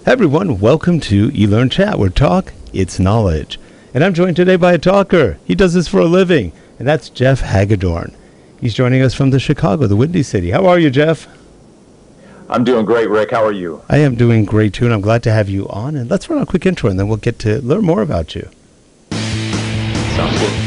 Hey everyone, welcome to eLearnChat, where talk, it's knowledge. And I'm joined today by a talker. He does this for a living, and that's Jeff Hagedorn. He's joining us from the Windy City. How are you, Jeff? I'm doing great, Rick. How are you? I am doing great, too, and I'm glad to have you on. And let's run a quick intro, and then we'll get to learn more about you. Sounds good.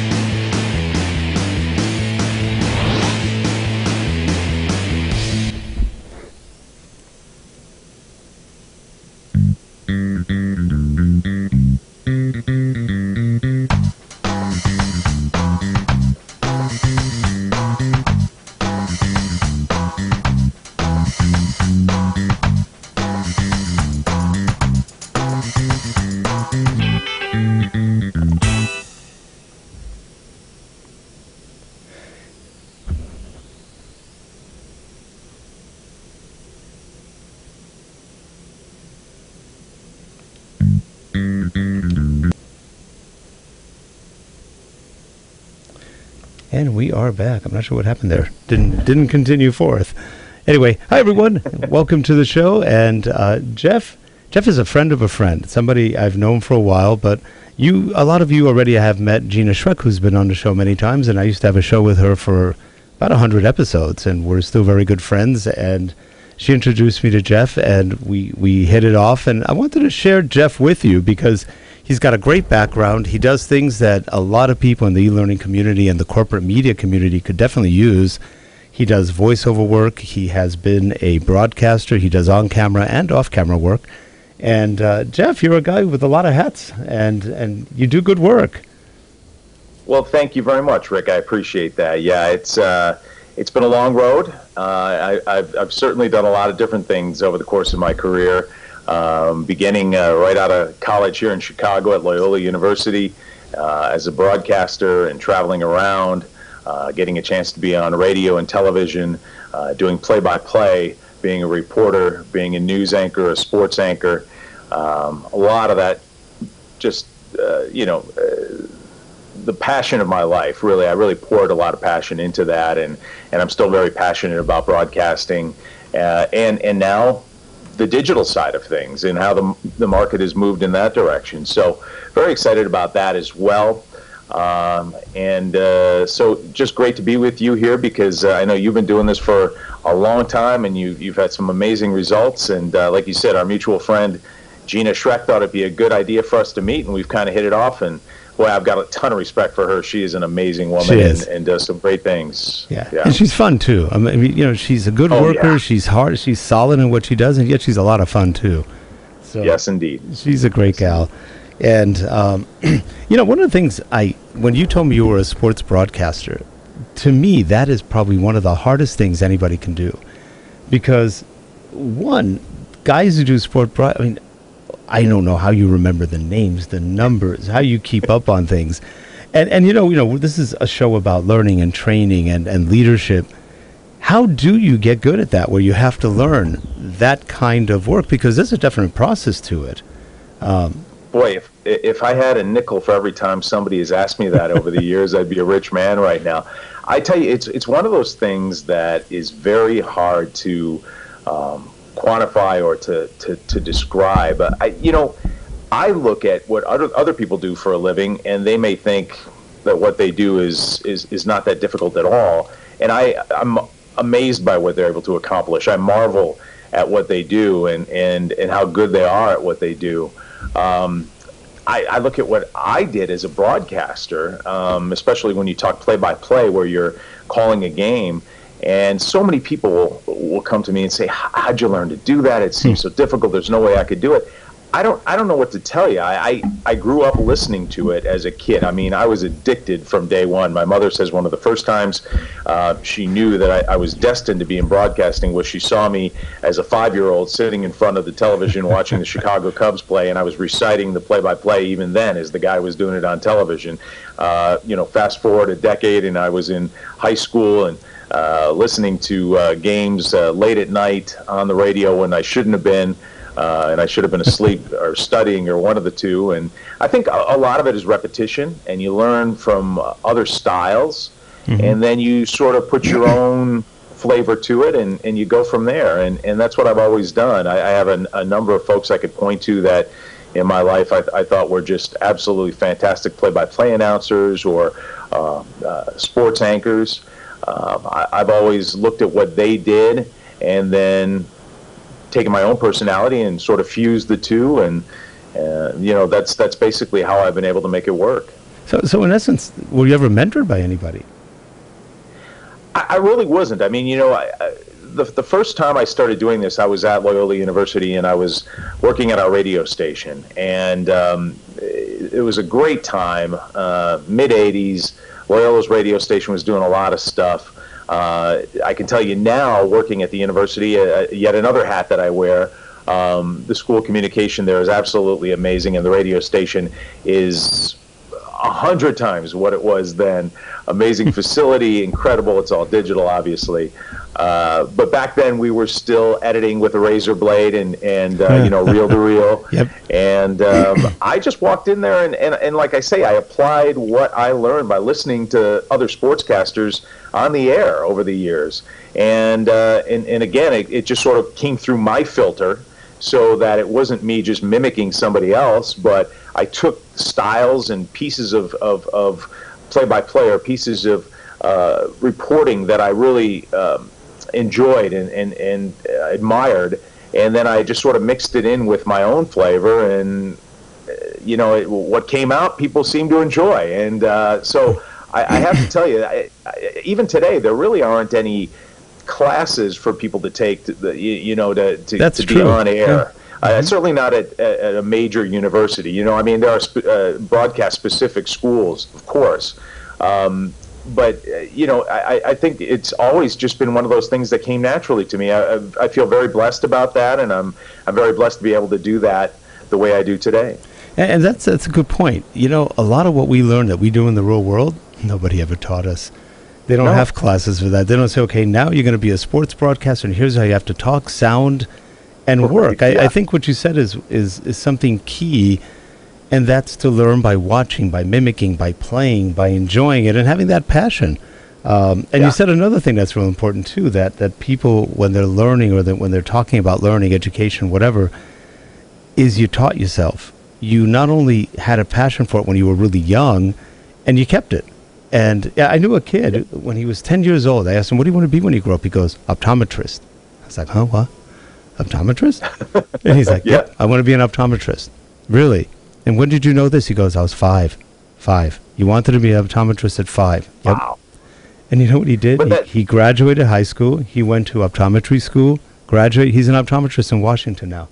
And we are back. I'm not sure what happened there. Didn't continue forth. Anyway, hi everyone. Welcome to the show. And Jeff is a friend of a friend. Somebody I've known for a while, but a lot of you already have met Gina Schreck, who's been on the show many times, and I used to have a show with her for about 100 episodes, and we're still very good friends. And she introduced me to Jeff, and we hit it off. And I wanted to share Jeff with you because he's got a great background. He does things that a lot of people in the e-learning community and the corporate media community could definitely use. He does voiceover work. He has been a broadcaster. He does on-camera and off-camera work. And Jeff, you're a guy with a lot of hats, and you do good work. Well, thank you very much, Rick. I appreciate that. Yeah, it's been a long road. I've certainly done a lot of different things over the course of my career. Beginning right out of college here in Chicago at Loyola University as a broadcaster and traveling around, getting a chance to be on radio and television, doing play-by-play, being a reporter, being a news anchor, a sports anchor. A lot of that just, the passion of my life, really. I really poured a lot of passion into that, and I'm still very passionate about broadcasting. And now the digital side of things and how the market has moved in that direction. So very excited about that as well. So just great to be with you here because I know you've been doing this for a long time and you've had some amazing results. And like you said, our mutual friend Gina Schreck thought it'd be a good idea for us to meet, and we've kind of hit it off. And boy, I've got a ton of respect for her. She is an amazing woman and does some great things. Yeah, and she's fun too. I mean, she's a good worker. Yeah. She's hard. She's solid in what she does, and yet she's a lot of fun too. So yes, indeed. She's a great gal. And one of the things when you told me you were a sports broadcaster, to me that is probably one of the hardest things anybody can do, because guys who do I don't know how you remember the names, the numbers, how you keep up on things. And this is a show about learning and training and leadership. How do you get good at that, where you have to learn that kind of work? Because there's a definite process to it. Boy, if I had a nickel for every time somebody has asked me that over the years, I'd be a rich man right now. I tell you, it's one of those things that is very hard to quantify or to describe. I look at what other people do for a living, and they may think that what they do is not that difficult at all. And I'm amazed by what they're able to accomplish. I marvel at what they do and how good they are at what they do. I look at what I did as a broadcaster, especially when you talk play-by-play, where you're calling a game. And so many people will come to me and say, how'd you learn to do that? It seems so difficult. There's no way I could do it. I don't know what to tell you. I grew up listening to it as a kid. I mean, I was addicted from day one. My mother says one of the first times she knew that I was destined to be in broadcasting was she saw me as a 5-year-old sitting in front of the television watching the Chicago Cubs play, and I was reciting the play-by-play even then as the guy was doing it on television. Fast forward a decade, and I was in high school and listening to games late at night on the radio when I shouldn't have been. And I should have been asleep or studying or one of the two. And I think a lot of it is repetition, and you learn from other styles, and then you sort of put your own flavor to it, and you go from there. And that's what I've always done. I have a number of folks I could point to that in my life I thought were just absolutely fantastic play-by-play announcers or sports anchors. I've always looked at what they did and then taken my own personality and sort of fused the two, and that's basically how I've been able to make it work. So in essence, were you ever mentored by anybody? I really wasn't. I mean, the first time I started doing this, I was at Loyola University, and I was working at our radio station, and it was a great time. Mid-'80s, Loyola's radio station was doing a lot of stuff. I can tell you now, working at the university, yet another hat that I wear, the school communication there is absolutely amazing, and the radio station is 100 times what it was then. Amazing facility, incredible. It's all digital, obviously. But back then we were still editing with a razor blade and reel to reel. Yep. And I just walked in there and like I say, I applied what I learned by listening to other sportscasters on the air over the years. And again, it just sort of came through my filter, so that it wasn't me just mimicking somebody else, but I took styles and pieces of play-by-play or pieces of reporting that I really enjoyed and admired, and then I just sort of mixed it in with my own flavor, and what came out, people seem to enjoy. And so I have to tell you, even today, there really aren't any classes for people to take to be on air. Yeah. Certainly not at a major university. I mean, there are broadcast-specific schools, of course. But I think it's always just been one of those things that came naturally to me. I feel very blessed about that, and I'm very blessed to be able to do that the way I do today. And that's a good point. A lot of what we learn that we do in the real world, nobody ever taught us. They don't have classes for that. They don't say, okay, now you're going to be a sports broadcaster, and here's how you have to talk, sound, and work. Yeah. I think what you said is something key, and that's to learn by watching, by mimicking, by playing, by enjoying it, and having that passion. You said another thing that's real important, too, that people, when they're learning or when they're talking about learning, education, whatever, is you taught yourself. You not only had a passion for it when you were really young, and you kept it. And I knew a kid, when he was 10 years old, I asked him, what do you want to be when you grow up? He goes, optometrist. I was like, huh, what? Optometrist? And he's like, yep, I want to be an optometrist. Really? And when did you know this? He goes, I was 5. You wanted to be an optometrist at 5. Yep. Wow. And you know what he did? He graduated high school. He went to optometry school, graduated. He's an optometrist in Washington now.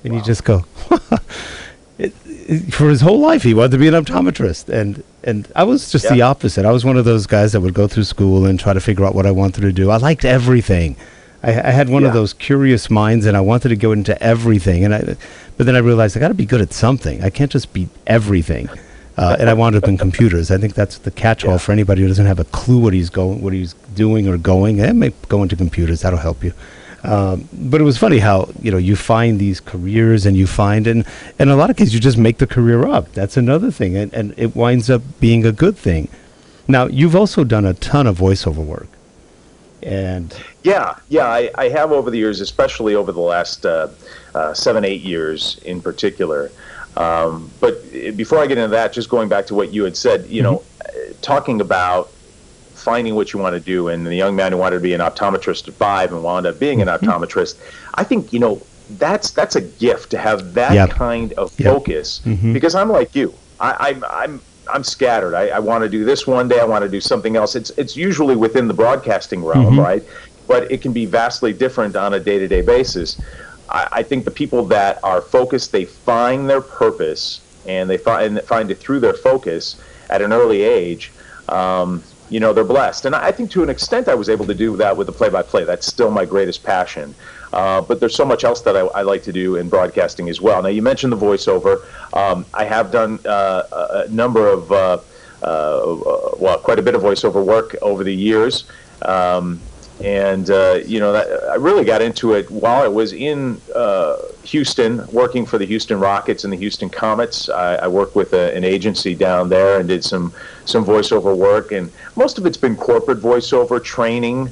And you just go, for his whole life, he wanted to be an optometrist. And I was just the opposite. I was one of those guys that would go through school and try to figure out what I wanted to do. I liked everything. I had one of those curious minds, and I wanted to go into everything. But then I realized I got to be good at something. I can't just be everything. And I wound up in computers. I think that's the catch-all for anybody who doesn't have a clue what he's doing or going. May go into computers. That'll help you. But it was funny how you find these careers, and you find in a lot of cases you just make the career up. That's another thing, and it winds up being a good thing. Now, you've also done a ton of voiceover work, and I have over the years, especially over the last 7-8 years in particular. But before I get into that, just going back to what you had said, talking about finding what you want to do, and the young man who wanted to be an optometrist at 5 and wound up being an optometrist, I think that's a gift to have that kind of focus, because I'm like you. I'm scattered. I want to do this one day, I want to do something else. It's usually within the broadcasting realm, right? But it can be vastly different on a day-to-day basis. I think the people that are focused, they find their purpose, and they find it through their focus at an early age. They're blessed. And I think to an extent I was able to do that with the play-by-play. That's still my greatest passion. But there's so much else that I like to do in broadcasting as well. Now, you mentioned the voiceover. I have done a number of, quite a bit of voiceover work over the years. I really got into it while I was in Houston, working for the Houston Rockets and the Houston Comets. I worked with an agency down there and did some voiceover work, and most of it's been corporate voiceover training,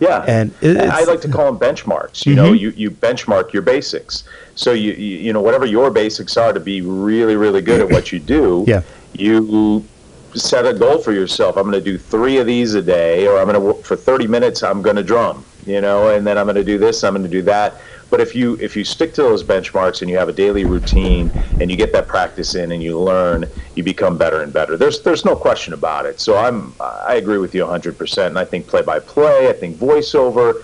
Yeah, And I like to call them benchmarks. You know, you benchmark your basics. So you know, whatever your basics are to be really, really good at what you do, you set a goal for yourself. I'm going to do 3 of these a day, or I'm going to work for 30 minutes. I'm going to drum, you know, and then I'm going to do this. I'm going to do that. But if you stick to those benchmarks and you have a daily routine and you get that practice in and you learn, you become better and better. There's no question about it. So I agree with you 100%. And I think play-by-play, I think voiceover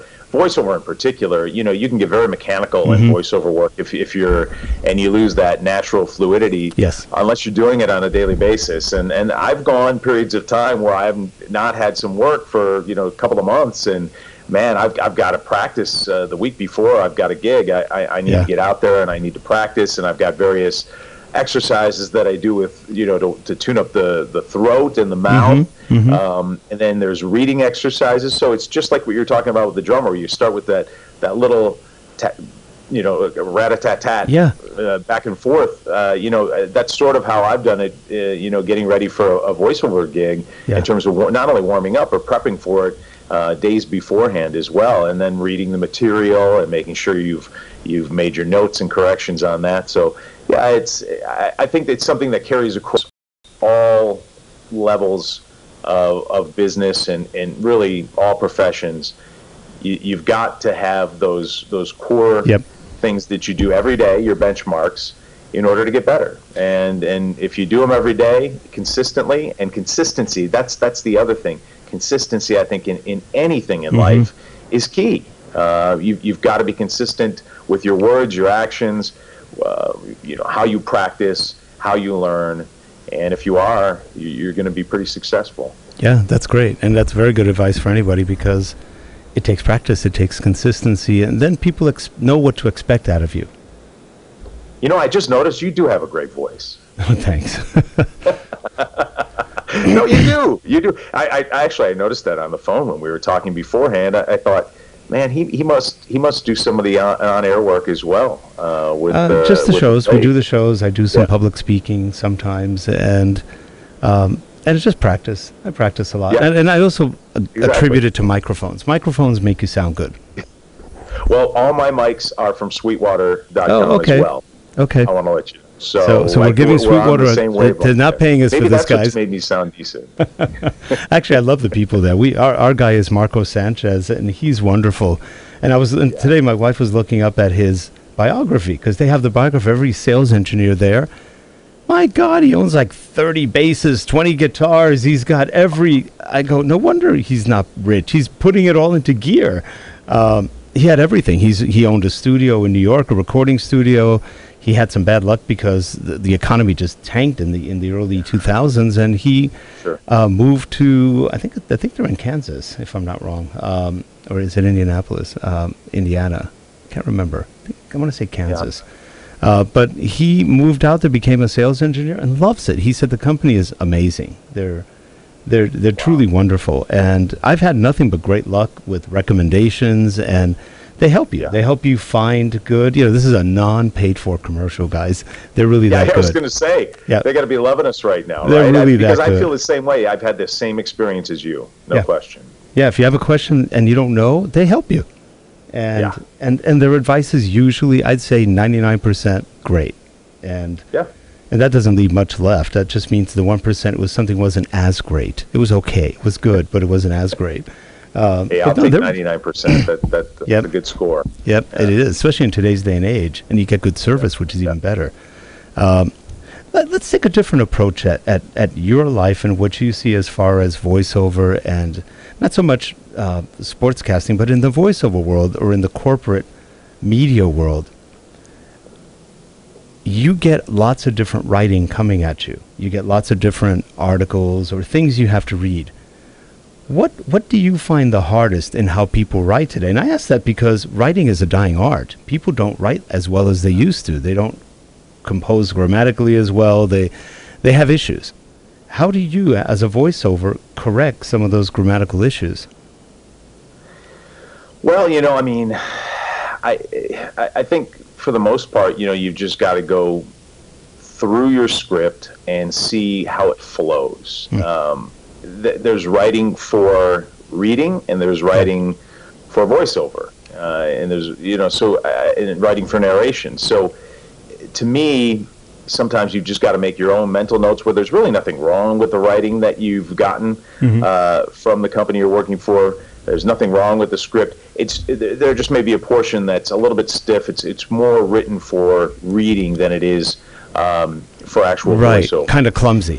in particular, you know, you can get very mechanical in voiceover work if you're, and you lose that natural fluidity unless you're doing it on a daily basis. And I've gone periods of time where I've not had some work for, you know, a couple of months, and man, I've got to practice the week before I've got a gig. I need to get out there and I need to practice, and I've got various exercises that I do with, you know, to tune up the throat and the mouth. And then there's reading exercises. So it's just like what you're talking about with the drummer. You start with that little, you know, rat-a-tat-tat, back and forth. You know, that's sort of how I've done it, you know, getting ready for a voiceover gig in terms of not only warming up, but prepping for it days beforehand as well, and then reading the material and making sure you've made your notes and corrections on that. So yeah, I think it's something that carries across all levels of business and really all professions. You've got to have those core things that you do every day, your benchmarks, in order to get better. And if you do them every day consistently, and consistency, that's the other thing. Consistency, I think, in anything in life is key. You've got to be consistent with your words, your actions, you know, how you practice, how you learn. And if you are, you're going to be pretty successful. Yeah, that's great. And that's very good advice for anybody, because it takes practice, it takes consistency, and then people know what to expect out of you. You know, I just noticed you do have a great voice. Oh, thanks. No, you do. I noticed that on the phone when we were talking beforehand. I thought, man, he must do some of the on-air work as well. Just the shows. We do the shows. I do some public speaking sometimes, and it's just practice. I practice a lot, and I also attribute it to microphones. Microphones make you sound good. Well, all my mics are from Sweetwater.com as well. Okay. I want to let you know. So we're giving Sweetwater. They're not paying us for this, guys. Maybe that's what made me sound decent. Actually, I love the people there. Our guy is Marco Sanchez, and he's wonderful. And today my wife was looking up at his biography, because they have the biography of every sales engineer there. My God, he owns like 30 basses, 20 guitars. He's got I go, no wonder he's not rich. He's putting it all into gear. He had everything. He owned a studio in New York, a recording studio. He had some bad luck because the economy just tanked in the early 2000s, and he moved to I think they're in Kansas, if I'm not wrong, or is it Indianapolis, Indiana? Can't remember. I want to say Kansas. Yeah. But he moved out there, became a sales engineer, and loves it. He said the company is amazing. They're truly wonderful, and I've had nothing but great luck with recommendations, and they help you. Yeah. They help you find good. You know, this is a non-paid-for commercial, guys. They're really that good. I was going to say, they got to be loving us right now. They're really because that good. I feel the same way. I've had the same experience as you, no question. Yeah, if you have a question and you don't know, they help you. And their advice is usually, I'd say, 99% great. And that doesn't leave much left. That just means the 1% was something wasn't as great. It was okay. It was good, but it wasn't as great. Hey, I'll take 99%. That's a good score. Yep, it is, especially in today's day and age. And you get good service, which is even better. Let's take a different approach at your life and what you see as far as voiceover, and not so much sportscasting, but in the voiceover world or in the corporate media world. You get lots of different writing coming at you. You get lots of different articles or things you have to read. What do you find the hardest in how people write today? And I ask that because writing is a dying art. People don't write as well as they used to. They don't compose grammatically as well. They have issues. How do you, as a voiceover, correct some of those grammatical issues? Well, you know, I mean, I think for the most part, you know, you've just got to go through your script and see how it flows. There's writing for reading, and there's writing for voiceover, and there's in writing for narration. So to me, sometimes you've just got to make your own mental notes where there's really nothing wrong with the writing that you've gotten from the company you're working for. There's nothing wrong with the script. There just may be a portion that's a little bit stiff. It's more written for reading than it is for actual voiceover. Kind of clumsy.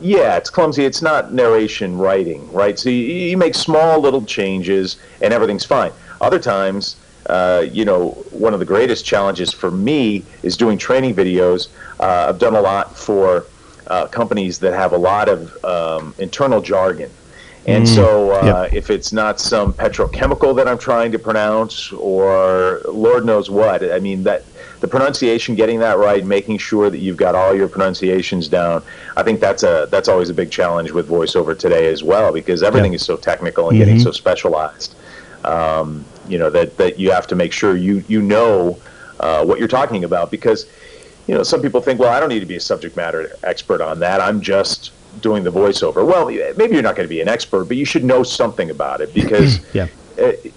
Yeah, it's clumsy. It's not narration writing, right? So you make small little changes and everything's fine. Other times, one of the greatest challenges for me is doing training videos. I've done a lot for companies that have a lot of internal jargon. And so if it's not some petrochemical that I'm trying to pronounce or Lord knows what, I mean, that the pronunciation, getting that right, making sure that you've got all your pronunciations down, I think that's always a big challenge with voiceover today as well, because everything is so technical and getting so specialized. That you have to make sure you know what you're talking about, because some people think, well, I don't need to be a subject matter expert on that. I'm just doing the voiceover. Well, maybe you're not going to be an expert, but you should know something about it, because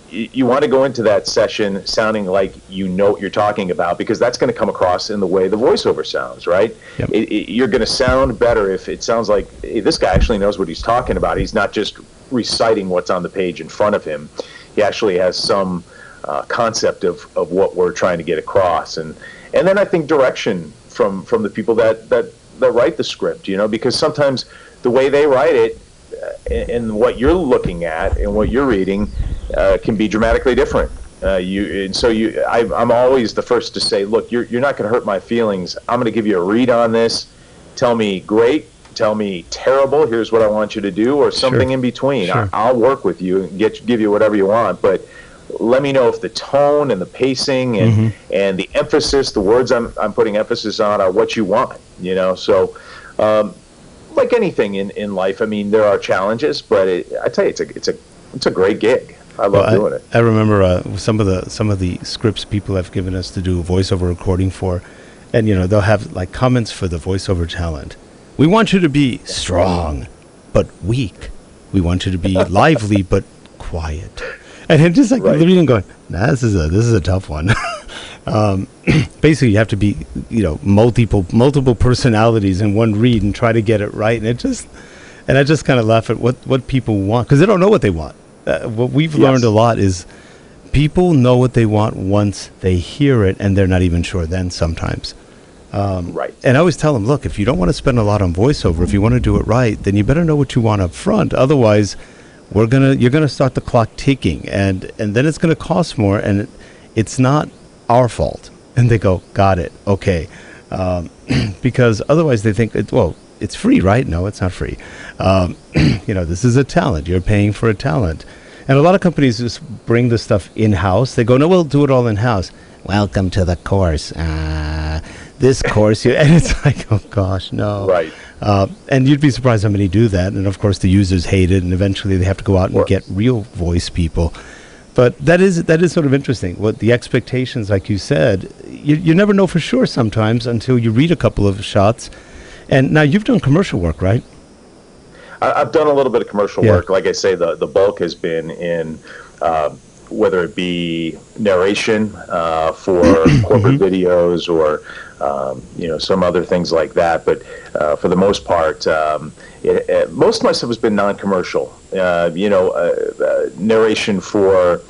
you want to go into that session sounding like you know what you're talking about, because that's going to come across in the way the voiceover sounds, right? You're going to sound better if it sounds like, hey, this guy actually knows what he's talking about. He's not just reciting what's on the page in front of him. He actually has some concept of what we're trying to get across. And then I think direction from the people that write the script, because sometimes the way they write it and what you're looking at and what you're reading can be dramatically different. I'm always the first to say, look, you're not going to hurt my feelings. I'm going to give you a read on this. Tell me great. Tell me terrible. Here's what I want you to do, or something in between. I'll work with you and give you whatever you want, but let me know if the tone and the pacing and the emphasis, the words I'm putting emphasis on, are what you want. So like anything in life, I mean, there are challenges, but I tell you, it's a great gig. I love doing it. I remember some of the scripts people have given us to do a voiceover recording for, and they'll have like comments for the voiceover talent. We want you to be strong, but weak. We want you to be lively, but quiet. And I'm just like reading, going, nah, this is a tough one. Basically, you have to be, multiple personalities in one read and try to get it right. And I just kind of laugh at what people want, because they don't know what they want. What we've learned a lot is people know what they want once they hear it, and they're not even sure then sometimes. And I always tell them, look, if you don't want to spend a lot on voiceover, if you want to do it right, then you better know what you want up front. Otherwise, you're gonna start the clock ticking, and then it's gonna cost more, and it's not our fault. And they go, got it, okay, because otherwise they think, it's free, right? No, it's not free. This is a talent. You're paying for a talent, and a lot of companies just bring the stuff in-house. They go, no, we'll do it all in-house. Welcome to the course. This course, and it's like, oh gosh, no. Right. And you'd be surprised how many do that. And of course, the users hate it, and eventually they have to go out and get real voice people. But that is sort of interesting. What the expectations, like you said, you never know for sure sometimes until you read a couple of shots. And now you've done commercial work, right? I've done a little bit of commercial work. Like I say, the bulk has been in whether it be narration for corporate videos or some other things like that. But for the most part, most of my stuff has been non-commercial. Narration for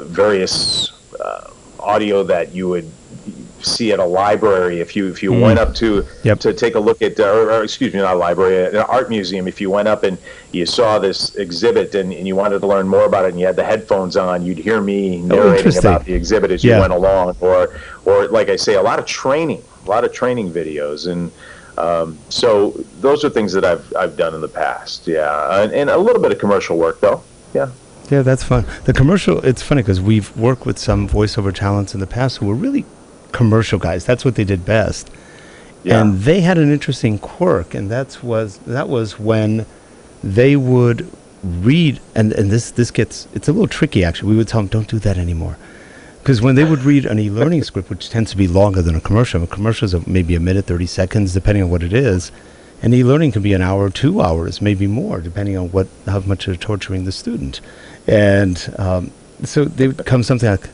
various audio that you would see at a library if you went up to take a look at, or excuse me, not a library, an art museum. If you went up and you saw this exhibit and you wanted to learn more about it and you had the headphones on, you'd hear me narrating about the exhibit as you went along. Or like I say, a lot of training videos. And so those are things that I've done in the past. And a little bit of commercial work though. Yeah, that's fun. The commercial, it's funny because we've worked with some voiceover talents in the past who were really commercial guys. That's what they did best. And they had an interesting quirk, and that was when they would read, and this gets, it's a little tricky actually. We would tell them, don't do that anymore. Because when they would read an e-learning script, which tends to be longer than a commercial is maybe a minute, 30 seconds, depending on what it is. And e-learning can be an hour, 2 hours, maybe more, depending on how much they're torturing the student. And so they would come something like,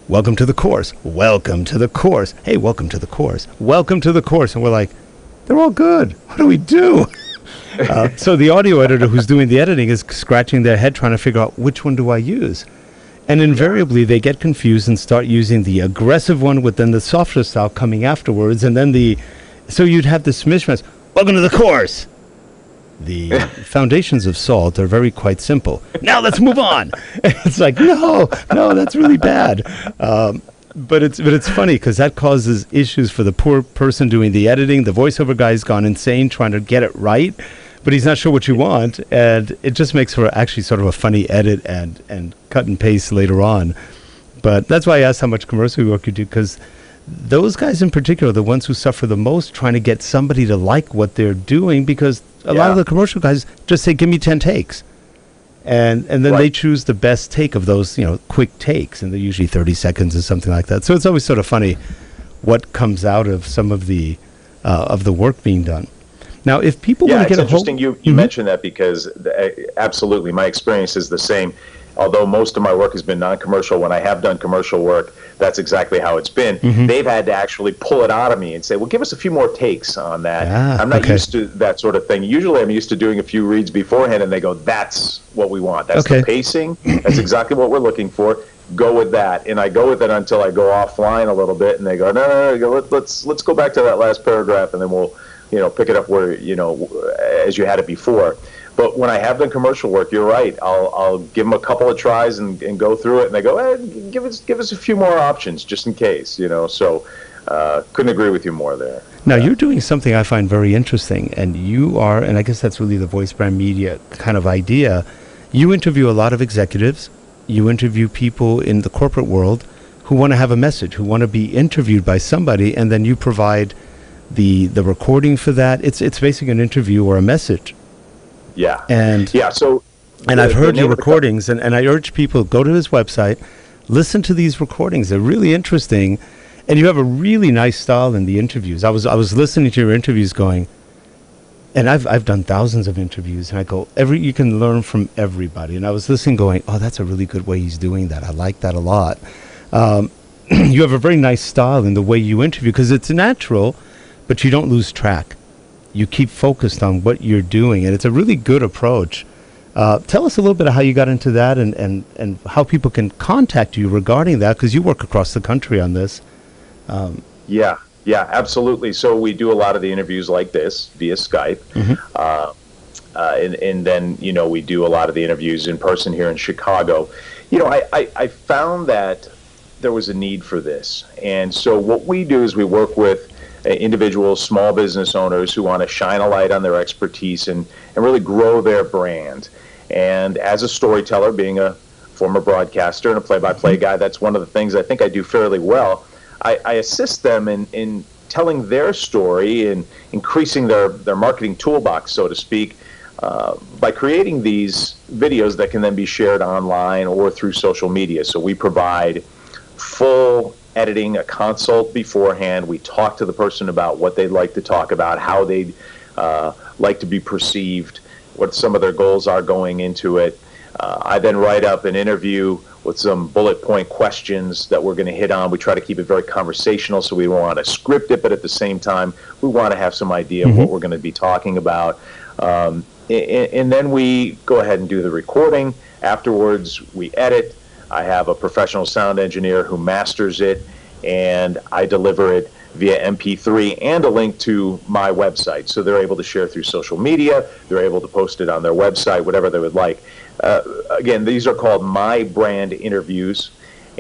welcome to the course, welcome to the course, hey, welcome to the course, welcome to the course. And we're like, they're all good. What do we do? So the audio editor who's doing the editing is scratching their head trying to figure out which one do I use. And invariably they get confused and start using the aggressive one with then the softer style coming afterwards. And then so you'd have this mishmash. Welcome to the course. The foundations of salt are quite simple. Now let's move on. It's like, no, that's really bad. But it's funny because that causes issues for the poor person doing the editing. The voiceover guy's gone insane trying to get it right, but he's not sure what you want. And it just makes for actually sort of a funny edit and cut and paste later on. But that's why I asked how much commercial work you do, because those guys in particular are the ones who suffer the most trying to get somebody to like what they're doing, because a lot of the commercial guys just say, give me 10 takes. And then they choose the best take of those, quick takes, and they're usually 30 seconds or something like that. So it's always sort of funny what comes out of some of the work being done. Now, if people want to get a hold... Yeah, it's interesting you mentioned that, because absolutely, my experience is the same. Although most of my work has been non-commercial, when I have done commercial work, that's exactly how it's been. They've had to actually pull it out of me and say, well, give us a few more takes on that. I'm not used to that sort of thing. Usually I'm used to doing a few reads beforehand, and they go, that's what we want. That's the pacing. That's exactly what we're looking for. Go with that. And I go with it until I go offline a little bit, and they go, no, let's go back to that last paragraph, and then we'll pick it up where, as you had it before. But when I have done commercial work, you're right. I'll give them a couple of tries and go through it, and they go, give us a few more options just in case, So couldn't agree with you more there. Now you're doing something I find very interesting, and you are, and I guess that's really the VoiceBrandMedia kind of idea. You interview a lot of executives. You interview people in the corporate world who want to have a message, who want to be interviewed by somebody, and then you provide the recording for that. It's basically an interview or a message. Yeah. So I've heard your recordings, and I urge people, go to his website, listen to these recordings. They're really interesting, and you have a really nice style in the interviews. I was listening to your interviews going, and I've done thousands of interviews, and I go, you can learn from everybody. And I was listening going, oh, that's a really good way he's doing that. I like that a lot. You have a very nice style in the way you interview, because it's natural, but you don't lose track. You keep focused on what you're doing, and it's a really good approach. Tell us a little bit of how you got into that, and how people can contact you regarding that, because you work across the country on this. Yeah, absolutely. So we do a lot of the interviews like this via Skype, and then we do a lot of the interviews in person here in Chicago. I found that there was a need for this, and so what we do is we work with individuals, small business owners who want to shine a light on their expertise and really grow their brand. And as a storyteller, being a former broadcaster and a play-by-play guy, that's one of the things I think I do fairly well. I assist them in telling their story and increasing their marketing toolbox, so to speak, by creating these videos that can then be shared online or through social media. So we provide full editing, a consult beforehand. We talk to the person about what they'd like to talk about, how they'd like to be perceived, what some of their goals are going into it. I then write up an interview with some bullet point questions that we're going to hit on. We try to keep it very conversational, so we don't want to script it, but at the same time, we want to have some idea of what we're going to be talking about. And then we go ahead and do the recording. Afterwards, we edit. I have a professional sound engineer who masters it, and I deliver it via MP3 and a link to my website. So they're able to share through social media. They're able to post it on their website, whatever they would like. Again, these are called My Brand interviews,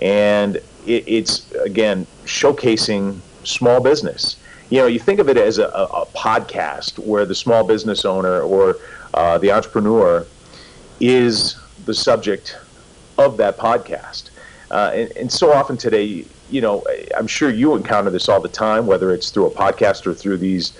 and it's, again, showcasing small business. You think of it as a podcast where the small business owner or the entrepreneur is the subject of that podcast. And so often today, I'm sure you encounter this all the time, whether it's through a podcast or through these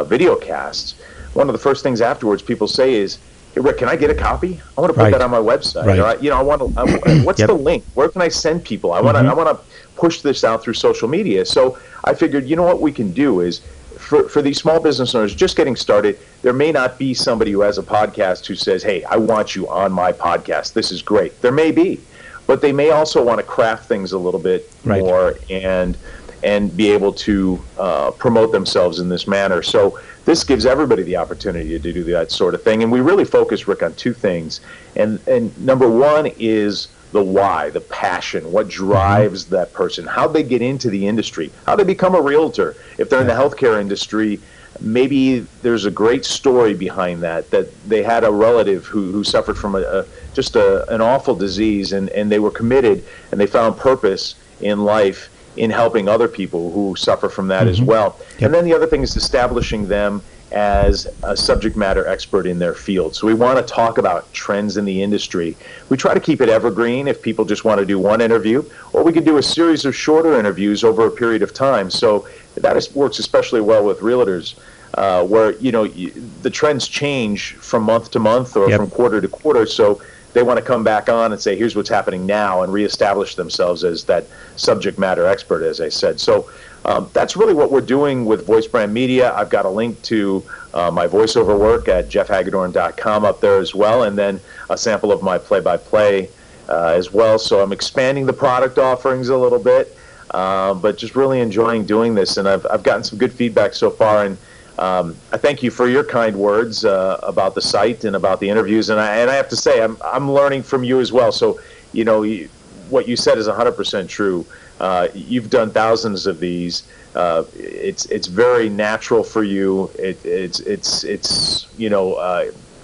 video casts. One of the first things afterwards people say is, hey, Rick, can I get a copy? I want to put that on my website. Right. Or what's the link? Where can I send people? I want to push this out through social media. So I figured, what we can do is for these small business owners just getting started, there may not be somebody who has a podcast who says, hey, I want you on my podcast. This is great. There may be, but they may also want to craft things a little bit more and be able to promote themselves in this manner. So this gives everybody the opportunity to do that sort of thing. And we really focus, Rick, on two things. And number one is the why, the passion, what drives that person, how they get into the industry, how they become a realtor. If they're in the healthcare industry, maybe there's a great story behind that they had a relative who suffered from an awful disease, and they were committed, and they found purpose in life in helping other people who suffer from that as well. And then the other thing is establishing them as a subject matter expert in their field. So we want to talk about trends in the industry. We try to keep it evergreen if people just want to do one interview, or we could do a series of shorter interviews over a period of time. So that works especially well with realtors, where the trends change from month to month or from quarter to quarter. So they want to come back on and say, here's what's happening now, and reestablish themselves as that subject matter expert, as I said. So that's really what we're doing with VoiceBrandMedia. I've got a link to my voiceover work at jeffhagedorn.com up there as well, and then a sample of my play-by-play as well. So I'm expanding the product offerings a little bit, but just really enjoying doing this. And I've gotten some good feedback so far, and I thank you for your kind words about the site and about the interviews. And I have to say, I'm learning from you as well. So, what you said is 100% true. You've done thousands of these. It's very natural for you. It's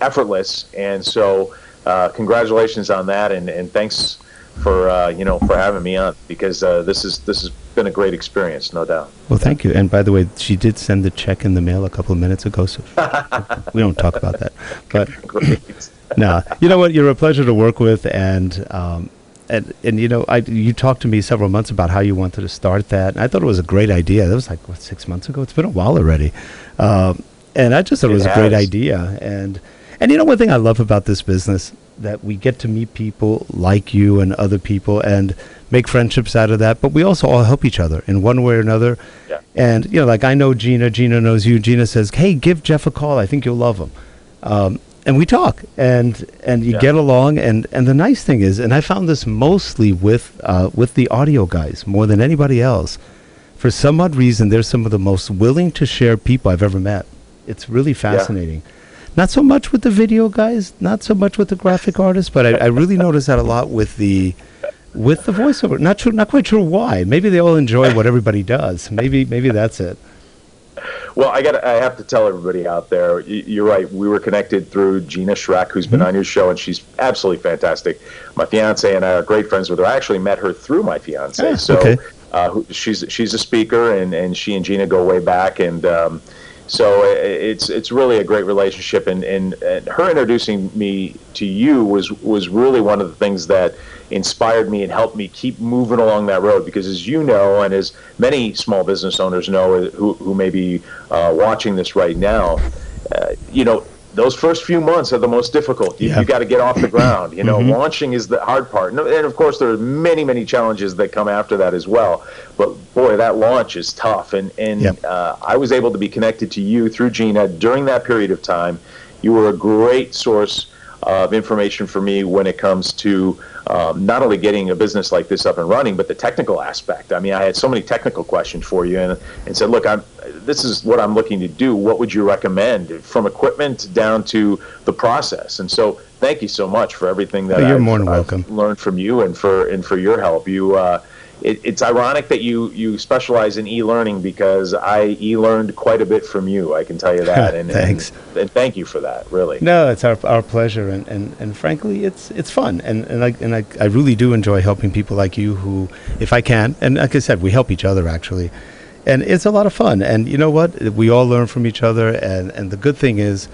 effortless. And so, congratulations on that. And thanks for having me on, because this has been a great experience, no doubt. Well, thank you. And by the way, she did send the check in the mail a couple of minutes ago, so we don't talk about that. But no, you know what? You're a pleasure to work with, and you talked to me several months about how you wanted to start that, and I thought it was a great idea. That was like 6 months ago. It's been a while already, and I just thought it was a great idea. And one thing I love about this business, that we get to meet people like you and other people and make friendships out of that, but we also all help each other in one way or another. Yeah. And, like I know Gina knows you. Gina says, hey, give Jeff a call. I think you'll love him. And we talk, and you get along. And the nice thing is, and I found this mostly with the audio guys more than anybody else, for some odd reason, they're some of the most willing to share people I've ever met. It's really fascinating. Yeah. Not so much with the video guys, not so much with the graphic artists, but I really notice that a lot with the voiceover. Not quite sure why. Maybe they all enjoy what everybody does. Maybe that's it. Well, I have to tell everybody out there, you're right. We were connected through Gina Schreck, who's been on your show, and she's absolutely fantastic. My fiance and I are great friends with her. I actually met her through my fiance. She's a speaker, and she and Gina go way back, and so it's really a great relationship, and her introducing me to you was really one of the things that inspired me and helped me keep moving along that road, because as you know, and as many small business owners know who may be watching this right now, those first few months are the most difficult. You got to get off the ground. Launching is the hard part. And of course, there are many, many challenges that come after that as well. But boy, that launch is tough. And I was able to be connected to you through Gina during that period of time. You were a great source of information for me when it comes to not only getting a business like this up and running, but the technical aspect. I mean, I had so many technical questions for you, and said, look, this is what I'm looking to do. What would you recommend, from equipment down to the process? And so thank you so much for everything that you're more than welcome. I've learned from you, and for your help. It's ironic that you specialize in e-learning, because I e-learned quite a bit from you. I can tell you that. And thanks. And thank you for that. Really. No, it's our pleasure, and frankly, it's fun, and I really do enjoy helping people like you who, if I can, and like I said, we help each other actually, and it's a lot of fun. And you know what? We all learn from each other, and the good thing is,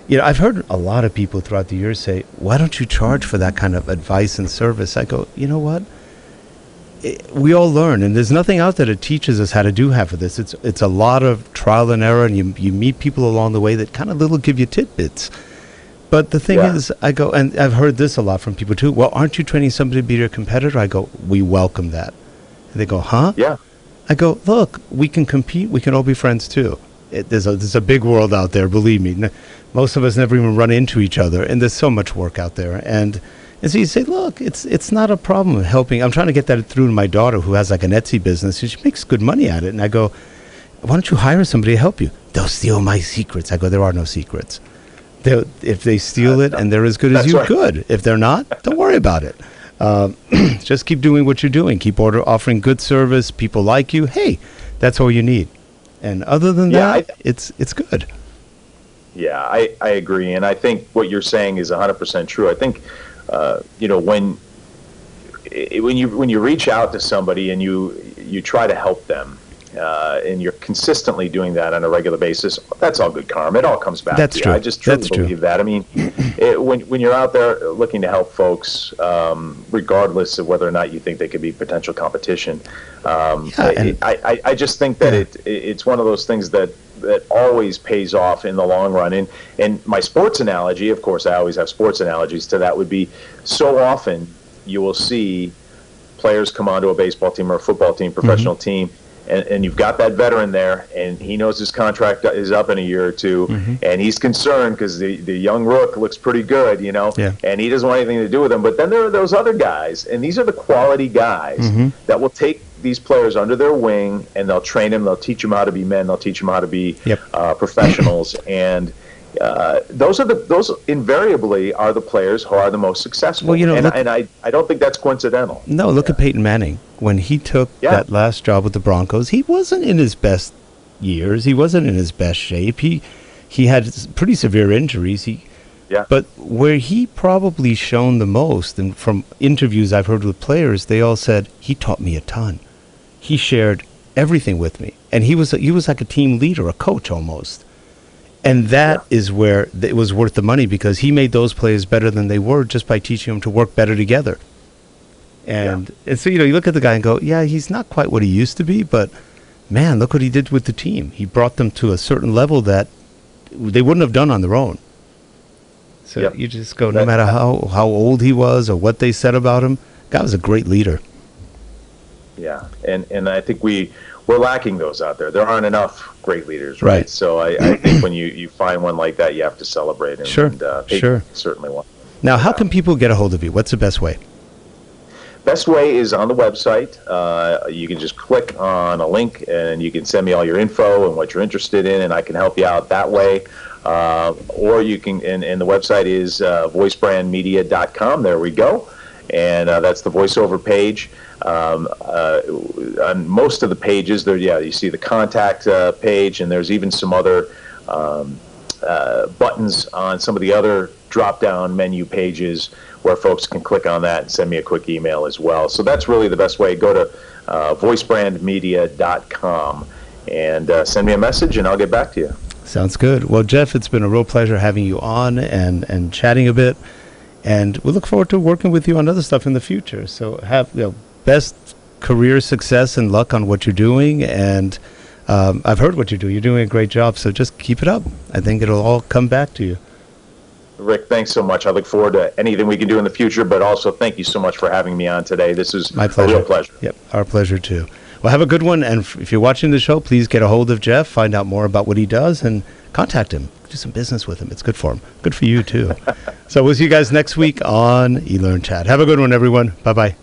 I've heard a lot of people throughout the years say, "Why don't you charge for that kind of advice and service?" I go, you know what? We all learn, and there's nothing out there that teaches us how to do half of this. It's a lot of trial and error, and you meet people along the way that kind of give you tidbits. But the thing is, I go, and I've heard this a lot from people too, well, aren't you training somebody to be your competitor? I go, we welcome that. And they go, huh? Yeah. I go, look, we can compete, we can all be friends too. there's a big world out there, believe me. Most of us never even run into each other, and there's so much work out there. And so you say, look, it's not a problem helping. I'm trying to get that through to my daughter, who has like an Etsy business, and she makes good money at it. And I go, why don't you hire somebody to help you? They'll steal my secrets. I go, there are no secrets. If they steal it and they're as good as you, good. If they're not, don't worry about it. Just keep doing what you're doing. Keep offering good service. People like you. Hey, that's all you need. And other than that, it's good. Yeah, I agree. And I think what you're saying is 100% true. I think, when you reach out to somebody and you try to help them, and you're consistently doing that on a regular basis, that's all good karma. It all comes back to you. True. I just truly believe that. I mean, when you're out there looking to help folks, regardless of whether or not you think they could be potential competition, I just think that it's one of those things that always pays off in the long run. And my sports analogy, of course, I always have sports analogies to that, would be so often you will see players come onto a baseball team or a football team, professional team, and you've got that veteran there, and he knows his contract is up in a year or two, and he's concerned because the young rook looks pretty good, and he doesn't want anything to do with him. But then there are those other guys, and these are the quality guys that will take these players under their wing, and they'll train them, they'll teach them how to be men, they'll teach them how to be professionals, and those invariably are the players who are the most successful. Well, I don't think that's coincidental. No, look at Peyton Manning. When he took that last job with the Broncos, he wasn't in his best years. He wasn't in his best shape. He had pretty severe injuries. But where he probably shone the most, and from interviews I've heard with players, they all said, he taught me a ton. He shared everything with me. And he was like a team leader, a coach almost. And that is where it was worth the money, because he made those players better than they were just by teaching them to work better together. And so, you look at the guy and go, yeah, he's not quite what he used to be, but man, look what he did with the team. He brought them to a certain level that they wouldn't have done on their own. So you just go, no matter how old he was or what they said about him, guy was a great leader. Yeah, and I think we're lacking those out there. There aren't enough great leaders, right? So I think when you find one like that, you have to celebrate. And, sure. Certainly one. Now, how can people get a hold of you? What's the best way? Best way is on the website. You can just click on a link, and you can send me all your info and what you're interested in, and I can help you out that way. Or you can, and the website is VoiceBrandMedia.com. There we go. And that's the voiceover page. On most of the pages, you see the contact page, and there's even some other buttons on some of the other drop-down menu pages where folks can click on that and send me a quick email as well. So that's really the best way. Go to VoiceBrandMedia.com and send me a message, and I'll get back to you. Sounds good. Well, Jeff, it's been a real pleasure having you on and chatting a bit. And we look forward to working with you on other stuff in the future. So have best career success and luck on what you're doing. And I've heard what you do. You're doing a great job. So just keep it up. I think it'll all come back to you. Rick, thanks so much. I look forward to anything we can do in the future. But also, thank you so much for having me on today. This is my pleasure. A real pleasure. Yep, our pleasure too. Well, have a good one. And if you're watching the show, please get a hold of Jeff, find out more about what he does, and contact him. Do some business with him. It's good for him. Good for you, too. So we'll see you guys next week on eLearnChat. Have a good one, everyone. Bye-bye.